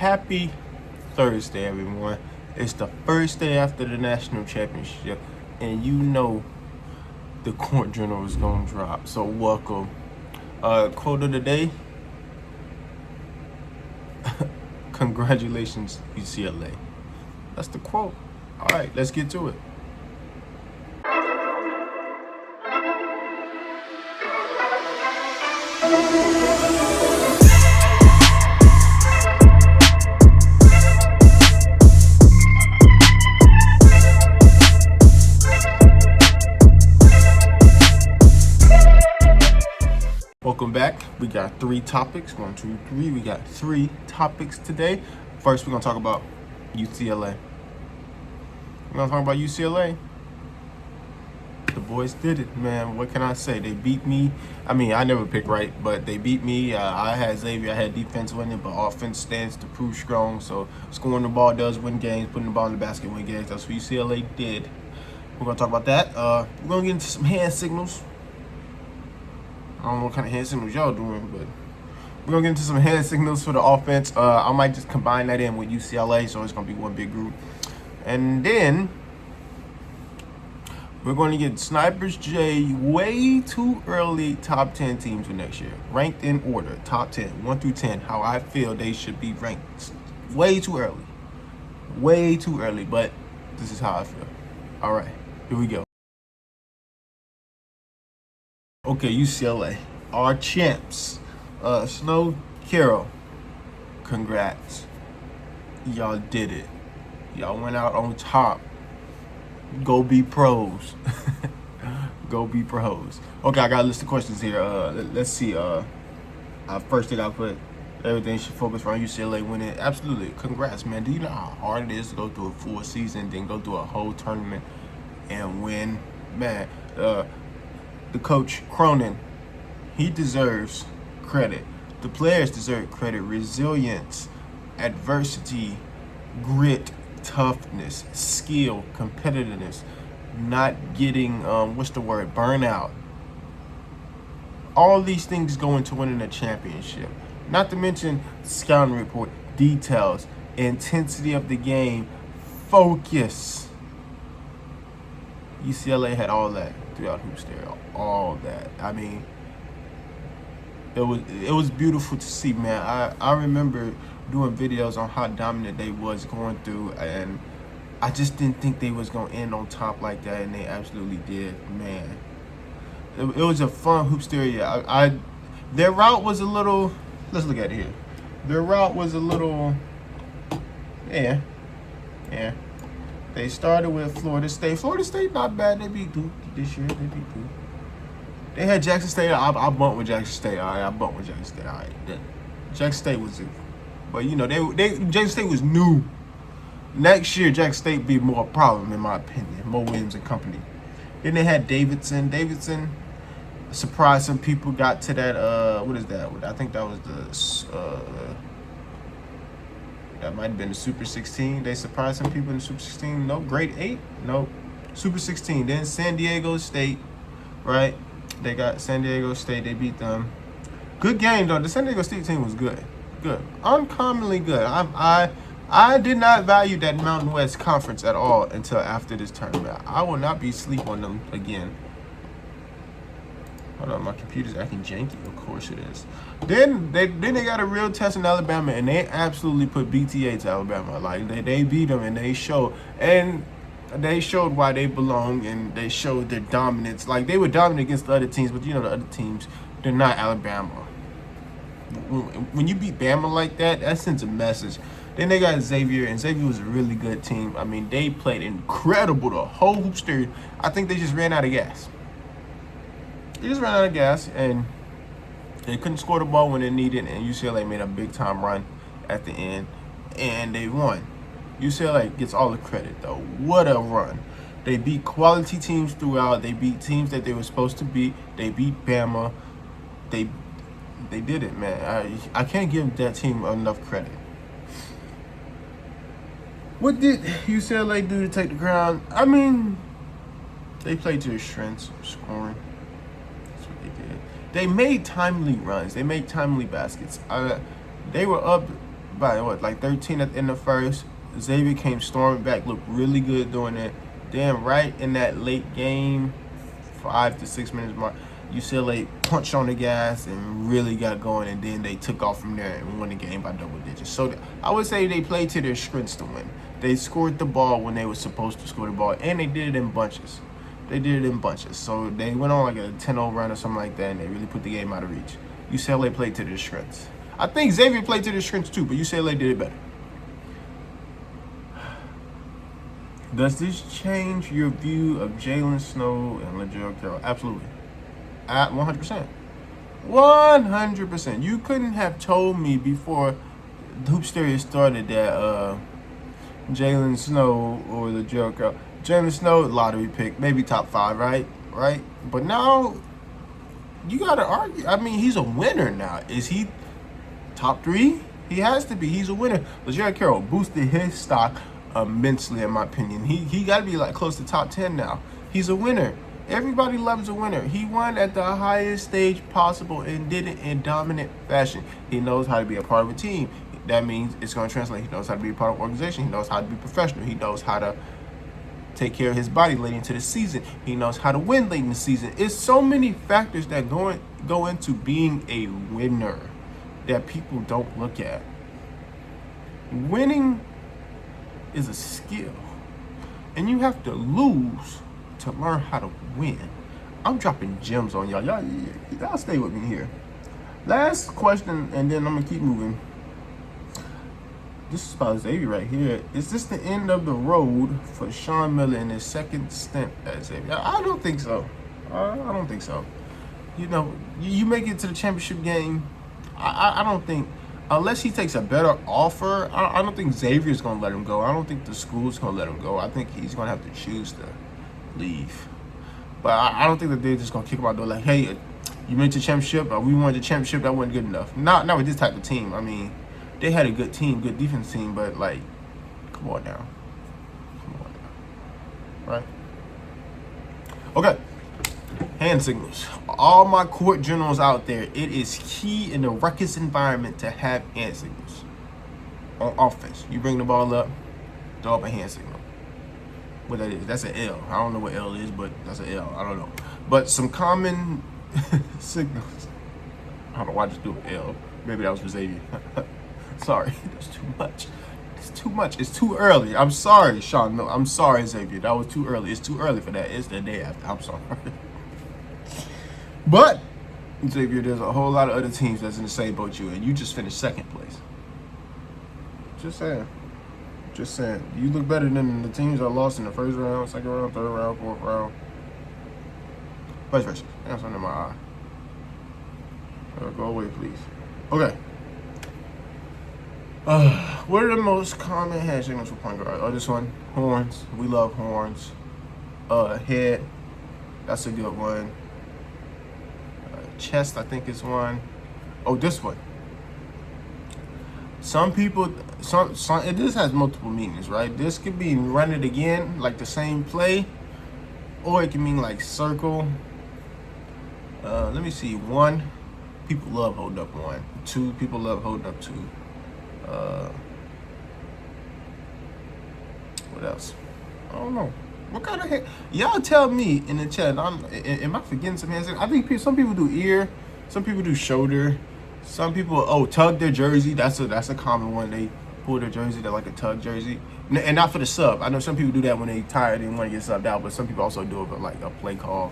Happy Thursday, everyone. It's the first day after the national championship, and you know the court journal is going to drop. So welcome. Quote of the day. Congratulations, UCLA. That's the quote. All right, let's get to it. Welcome back. We got 3 topics. 1, 2, 3. We got 3 topics today. First, we're going to talk about UCLA. We're going to talk about UCLA. The boys did it, man. What can I say? They beat me. I mean, I never picked right, but they beat me. I had Xavier. I had defense winning, but offense stands to prove strong. So scoring the ball does win games. Putting the ball in the basket win games. That's what UCLA did. We're going to talk about that. We're going to get into some hand signals. I don't know what kind of hand signals y'all doing, but we're going to get into some hand signals for the offense. I might just combine that in with UCLA, so it's going to be one big group. And then we're going to get Snipers J way too early top 10 teams for next year. Ranked in order, top 10, 1 through 10, how I feel they should be ranked. Way too early. Way too early, but this is how I feel. All right, here we go. Okay, UCLA, our champs. Snow, Carroll, congrats. Y'all did it. Y'all went out on top. Go be pros. Go be pros. Okay, I got a list of questions here. Let's see. First thing I put, everything should focus around UCLA winning. Absolutely. Congrats, man. Do you know how hard it is to go through a full season, then go through a whole tournament and win? Man, the coach, Cronin, he deserves credit. The players deserve credit. Resilience, adversity, grit, toughness, skill, competitiveness, not getting, burnout. All these things go into winning a championship. Not to mention scouting report, details, intensity of the game, focus. UCLA had all that throughout Hoopsteria, all that. I mean, it was beautiful to see, man. I remember doing videos on how dominant they was going through, and I just didn't think they was gonna end on top like that, and they absolutely did, man. It was a fun Hoopsteria. Their route was a little. Let's look at it here. Their route was a little. Yeah. They started with Florida State. Florida State not bad. They beat Duke this year. They beat Duke. They had Jackson State. I bumped with Jackson State. All right, I bumped with Jackson State. All right. Jackson State was it. But, you know, Jackson State was new. Next year, Jackson State be more a problem, in my opinion. Mo Williams and company. Then they had Davidson. Davidson surprised some people, got to that, what is that? I think that was that might have been the Super 16. They surprised some people in the Super 16. No, grade 8? No. Super 16. Then San Diego State, right? They got San Diego State. They beat them. Good game, though. The San Diego State team was good. Good. Uncommonly good. I did not value that Mountain West Conference at all until after this tournament. I will not be asleep on them again. Hold on, my computer's acting janky. Of course it is. Then they got a real test in Alabama, and they absolutely put BTA to Alabama. Like they beat them, and they showed why they belong, and they showed their dominance. Like they were dominant against the other teams, but you know the other teams, they're not Alabama. When you beat Bama like that, that sends a message. Then they got Xavier, and Xavier was a really good team. I mean, they played incredible the whole Hoopsteria. I think they just ran out of gas. They just ran out of gas, and they couldn't score the ball when they needed, and UCLA made a big-time run at the end, and they won. UCLA gets all the credit, though. What a run. They beat quality teams throughout. They beat teams that they were supposed to beat. They beat Bama. They did it, man. I can't give that team enough credit. What did UCLA do to take the crown? I mean, they played to their strengths, scoring. That's what they did. They made timely runs. They made timely baskets. They were up by what, like 13 at the end of the first. Xavier came storming back, looked really good doing it. Then right in that late game, 5 to 6 minutes mark, UCLA punched on the gas and really got going, and then they took off from there and won the game by double digits. So I would say they played to their strengths to win. They scored the ball when they were supposed to score the ball, and they did it in bunches. So they went on like a 10-0 run or something like that, and they really put the game out of reach. UCLA played to their strengths. I think Xavier played to their strengths too, but UCLA did it better. Does this change your view of Jalen Snow and LaJaron Carroll? Absolutely. At 100%. 100%. You couldn't have told me before the Hoopsteria started that Jalen Snow or LaJaron Carroll. Jalen Snow, lottery pick, maybe top 5, right? But now, you got to argue. I mean, he's a winner now. Is he top 3? He has to be. He's a winner. LaJaron Carroll boosted his stock immensely, in my opinion. He got to be like close to top 10 now. He's a winner. Everybody loves a winner. He won at the highest stage possible and did it in dominant fashion. He knows how to be a part of a team. That means it's going to translate. He knows how to be a part of an organization. He knows how to be professional. He knows how to take care of his body late into the season. He knows how to win late in the season. It's so many factors that go into being a winner that people don't look at. Winning is a skill, and you have to lose to learn how to win. I'm dropping gems on y'all. Y'all stay with me here. Last question, and then I'm gonna keep moving. This is about Xavier right here. Is this the end of the road for Sean Miller in his second stint at Xavier? I don't think so. I don't think so. You know, you make it to the championship game. I don't think, unless he takes a better offer, I don't think Xavier's going to let him go. I don't think the school's going to let him go. I think he's going to have to choose to leave. But I don't think that they're just going to kick him out the door like, hey, you made the championship, we won the championship, that wasn't good enough. Not with this type of team. I mean, they had a good team, good defense team, but like, come on now. Right? Okay. Hand signals. All my court generals out there, it is key in the ruckus environment to have hand signals. On offense, you bring the ball up, throw up a hand signal. What that is, that's an L. I don't know what L is, but that's an L. I don't know. But some common signals. I don't know why I just do an L. Maybe that was for Xavier. Sorry, that's too much. It's too much. It's too early. I'm sorry, Sean. No, I'm sorry, Xavier. That was too early. It's too early for that. It's the day after. I'm sorry. But, Xavier, there's a whole lot of other teams that's in the same boat you, and you just finished second place. Just saying. You look better than the teams that lost in the first round, second round, third round, fourth round. Vice versa. That's under my eye. Go away, please. Okay. What are the most common hand signals for point guard? Oh, this one. Horns. We love horns. Head. That's a good one. Chest, I think, is one. Oh, this one. Some people, this has multiple meanings, right? This could be run it again, like the same play, or it can mean like circle. Let me see. 1, people love holding up 1. 2, people love holding up 2. What else? I don't know. What kind of hand? Y'all tell me in the chat. Am I forgetting some hands? I think some people do ear, some people do shoulder, some people tug their jersey. That's a common one. They pull their jersey. They're like a tug jersey, and not for the sub. I know some people do that when they tired and want to get subbed out, but some people also do it for like a play call.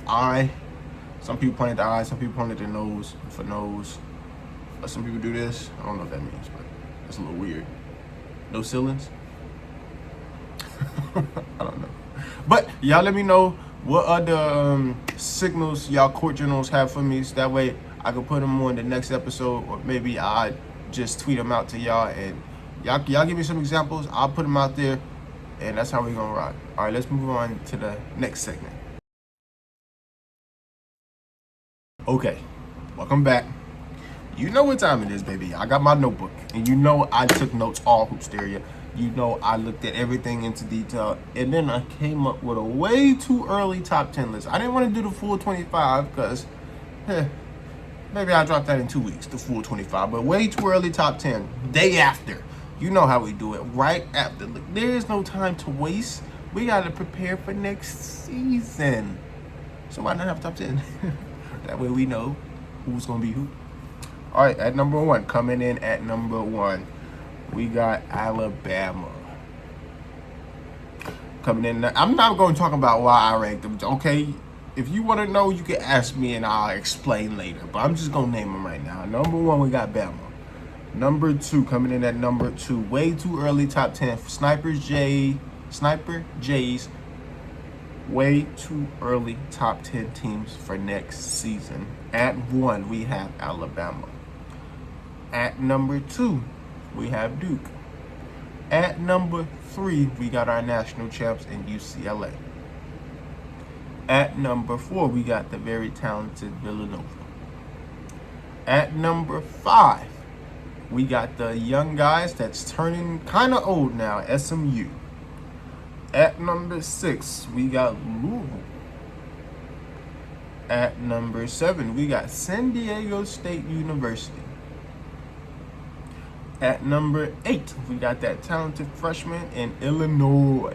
Eye. Some people point at the eye. Some people point at their nose for nose. Some people do this. I don't know what that means, but it's a little weird. No ceilings. I don't know. But y'all let me know what other signals y'all court generals have for me, so that way I can put them on the next episode, or maybe I just tweet them out to y'all, and y'all give me some examples. I'll put them out there, and that's how we're gonna rock. All right, let's move on to the next segment. Okay, welcome back. You know what time it is, baby. I got my notebook, and you know I took notes all Hoopsteria. You know I looked at everything into detail, and then I came up with a way too early top 10 list. I didn't want to do the full 25 because Maybe I'll drop that in 2 weeks, the full 25. But way too early top 10. Day after. You know how we do it. Right after. Look, there is no time to waste. We got to prepare for next season. So why not have top 10? That way we know who's going to be who. All right, at number 1. Coming in at number 1. We got Alabama. Coming in. I'm not going to talk about why I ranked them. Okay? If you want to know, you can ask me and I'll explain later. But I'm just going to name them right now. Number 1, we got Bama. Number 2, coming in at number 2. Way too early top 10. Sniper J's. Way too early top 10 teams for next season. At 1, we have Alabama. At number 2, we have Duke. At number 3, we got our national champs in UCLA. At number 4, we got the very talented Villanova. At number 5, we got the young guys that's turning kind of old now, SMU. At number 6, we got Louisville. At number 7, we got San Diego State University. At number 8, we got that talented freshman in Illinois.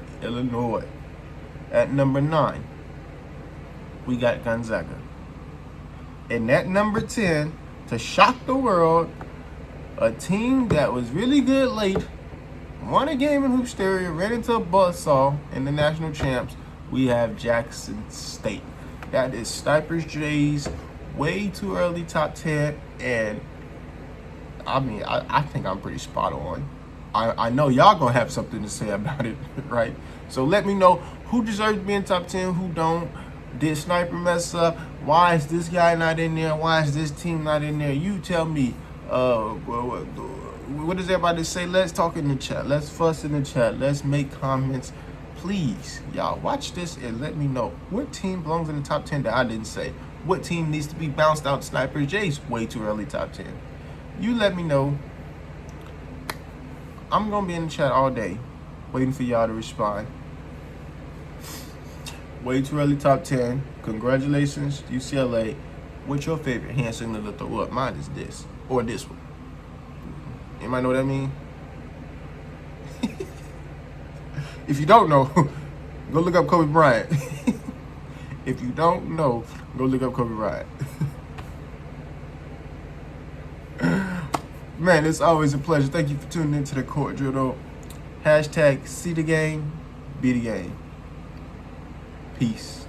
At number 9, we got Gonzaga. And at number 10, to shock the world, a team that was really good late, won a game in Hoopsteria, ran into a buzzsaw in the national champs, we have Jackson State. That is Snipers J's way too early top 10, and I mean, I think I'm pretty spot on. I know y'all gonna have something to say about it, right? So let me know who deserves to be in top 10, who don't. Did Sniper mess up? Why is this guy not in there? Why is this team not in there? You tell me. What does everybody say? Let's talk in the chat. Let's fuss in the chat. Let's make comments. Please, y'all, watch this and let me know what team belongs in the top 10 that I didn't say. What team needs to be bounced out Sniper J's way too early top 10. You let me know. I'm going to be in the chat all day waiting for y'all to respond. Way too early top 10. Congratulations, UCLA. What's your favorite hand signal to throw up? Mine is this. Or this one. Anybody know what I mean? If you don't know, go look up Kobe Bryant. If you don't know, go look up Kobe Bryant. Man, it's always a pleasure. Thank you for tuning into the Court Drill, though. # see the game, be the game. Peace.